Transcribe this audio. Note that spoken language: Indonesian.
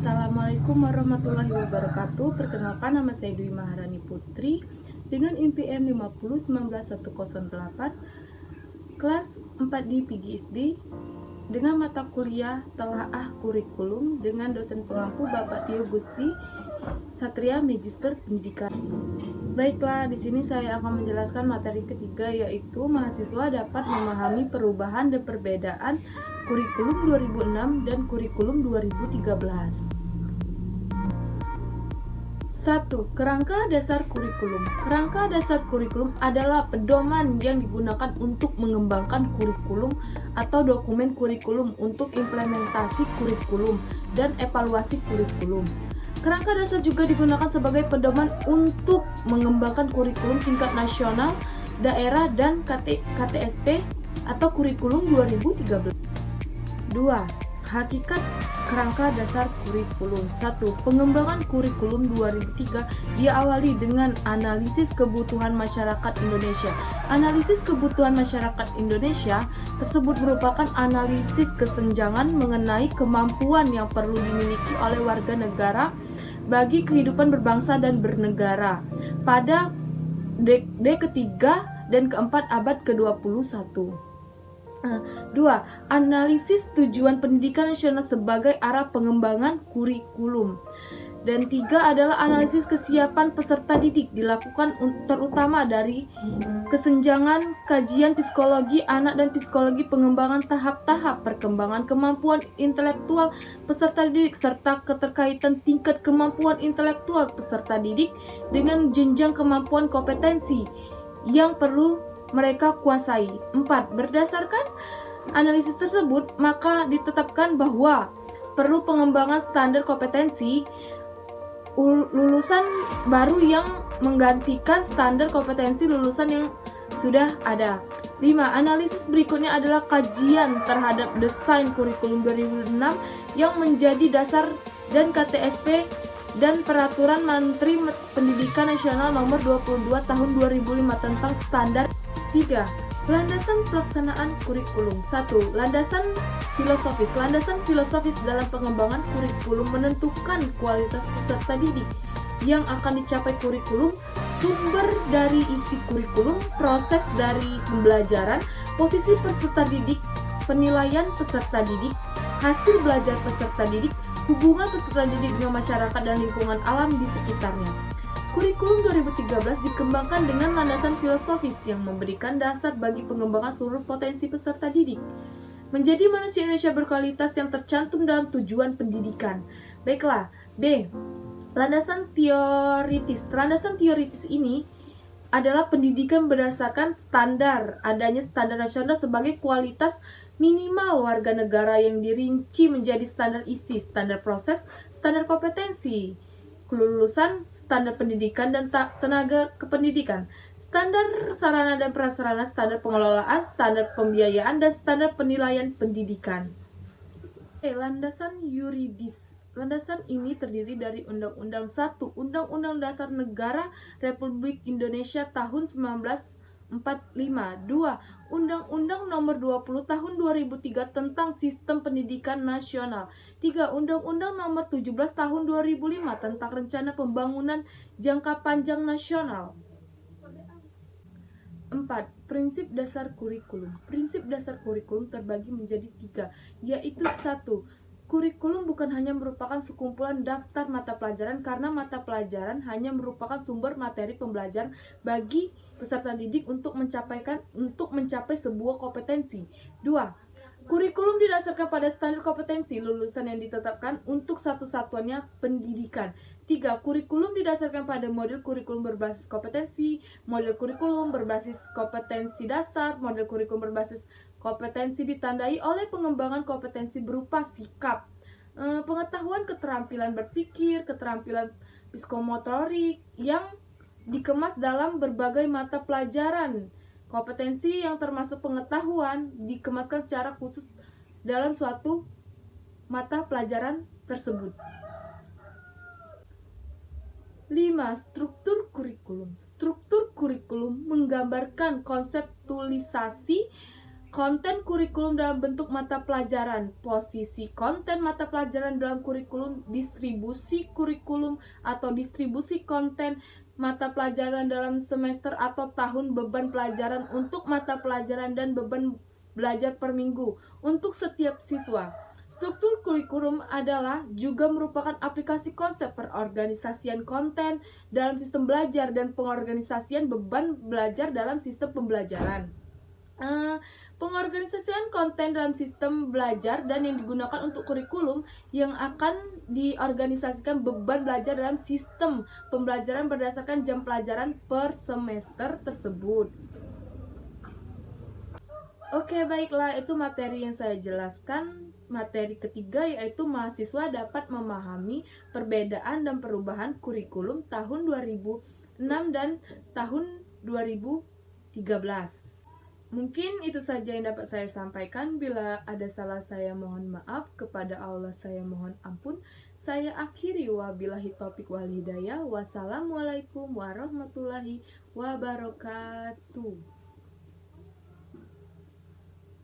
Assalamualaikum warahmatullahi wabarakatuh. Perkenalkan, nama saya Dwi Maharani Putri dengan NPM 5019108 kelas 4D PGSD dengan mata kuliah Telaah Kurikulum dengan dosen pengampu Bapak Tio Gusti Satria, Magister Pendidikan. Baiklah, di sini saya akan menjelaskan materi ketiga, yaitu mahasiswa dapat memahami perubahan dan perbedaan kurikulum 2006 dan kurikulum 2013. 1. Kerangka dasar kurikulum. Kerangka dasar kurikulum adalah pedoman yang digunakan untuk mengembangkan kurikulum atau dokumen kurikulum untuk implementasi kurikulum dan evaluasi kurikulum. Kerangka dasar juga digunakan sebagai pedoman untuk mengembangkan kurikulum tingkat nasional, daerah, dan KTSP atau kurikulum 2013. 2. Hakikat kerangka dasar kurikulum. 1. Pengembangan kurikulum 2003 diawali dengan analisis kebutuhan masyarakat Indonesia. Analisis kebutuhan masyarakat Indonesia tersebut merupakan analisis kesenjangan mengenai kemampuan yang perlu dimiliki oleh warga negara bagi kehidupan berbangsa dan bernegara pada dekade ketiga dan keempat abad ke-21. 2. Analisis tujuan pendidikan nasional sebagai arah pengembangan kurikulum. Dan 3 adalah analisis kesiapan peserta didik, dilakukan terutama dari kesenjangan kajian psikologi anak dan psikologi pengembangan tahap-tahap perkembangan kemampuan intelektual peserta didik serta keterkaitan tingkat kemampuan intelektual peserta didik dengan jenjang kemampuan kompetensi yang perlu mereka kuasai. 4. Berdasarkan analisis tersebut, maka ditetapkan bahwa perlu pengembangan standar kompetensi lulusan baru yang menggantikan standar kompetensi lulusan yang sudah ada. 5. Analisis berikutnya adalah kajian terhadap desain kurikulum 2006 yang menjadi dasar dan KTSP dan Peraturan Menteri Pendidikan Nasional Nomor 22 Tahun 2005 tentang standar. 3. Landasan pelaksanaan kurikulum. 1. Landasan filosofis. Landasan filosofis dalam pengembangan kurikulum menentukan kualitas peserta didik yang akan dicapai kurikulum, sumber dari isi kurikulum, proses dari pembelajaran, posisi peserta didik, penilaian peserta didik, hasil belajar peserta didik, hubungan peserta didik dengan masyarakat dan lingkungan alam di sekitarnya. Kurikulum 2013 dikembangkan dengan landasan filosofis yang memberikan dasar bagi pengembangan seluruh potensi peserta didik menjadi manusia Indonesia berkualitas yang tercantum dalam tujuan pendidikan. Baiklah, B. Landasan teoritis. Landasan teoritis ini adalah pendidikan berdasarkan standar. Adanya standar nasional sebagai kualitas minimal warga negara yang dirinci menjadi standar isi, standar proses, standar kompetensi kelulusan, standar pendidikan dan tenaga kependidikan, standar sarana dan prasarana, standar pengelolaan, standar pembiayaan, dan standar penilaian pendidikan. Landasan yuridis. Landasan ini terdiri dari Undang-Undang 1, Undang-Undang Dasar Negara Republik Indonesia tahun 1945, 2. Undang-Undang Nomor 20 Tahun 2003 tentang Sistem Pendidikan Nasional, 3. Undang-Undang Nomor 17 Tahun 2005 tentang Rencana Pembangunan Jangka Panjang Nasional. 4. Prinsip dasar kurikulum. Prinsip dasar kurikulum terbagi menjadi 3, yaitu 1. Kurikulum bukan hanya merupakan sekumpulan daftar mata pelajaran karena mata pelajaran hanya merupakan sumber materi pembelajaran bagi peserta didik untuk mencapai sebuah kompetensi. 2. Kurikulum didasarkan pada standar kompetensi lulusan yang ditetapkan untuk satu-satunya pendidikan. 3. Kurikulum didasarkan pada model kurikulum berbasis kompetensi, model kurikulum berbasis kompetensi dasar, model kurikulum berbasis kompetensi ditandai oleh pengembangan kompetensi berupa sikap, pengetahuan, keterampilan berpikir, keterampilan psikomotorik yang dikemas dalam berbagai mata pelajaran. Kompetensi yang termasuk pengetahuan dikemaskan secara khusus dalam suatu mata pelajaran tersebut. 5. Struktur kurikulum. Struktur kurikulum menggambarkan konsep tulisasi Konten kurikulum dalam bentuk mata pelajaran, posisi konten mata pelajaran dalam kurikulum, distribusi kurikulum atau distribusi konten mata pelajaran dalam semester atau tahun, beban pelajaran untuk mata pelajaran dan beban belajar per minggu untuk setiap siswa. Struktur kurikulum adalah juga merupakan aplikasi konsep perorganisasian konten dalam sistem belajar dan pengorganisasian beban belajar dalam sistem pembelajaran. Pengorganisasian konten dalam sistem belajar dan yang digunakan untuk kurikulum yang akan diorganisasikan beban belajar dalam sistem pembelajaran berdasarkan jam pelajaran per semester tersebut. Oke, baiklah, itu materi yang saya jelaskan. Materi ketiga yaitu mahasiswa dapat memahami perbedaan dan perubahan kurikulum tahun 2006 dan tahun 2013. Mungkin itu saja yang dapat saya sampaikan. Bila ada salah, saya mohon maaf. Kepada Allah saya mohon ampun. Saya akhiri, wabillahi taufiq wal hidayah. Wassalamualaikum warahmatullahi wabarakatuh.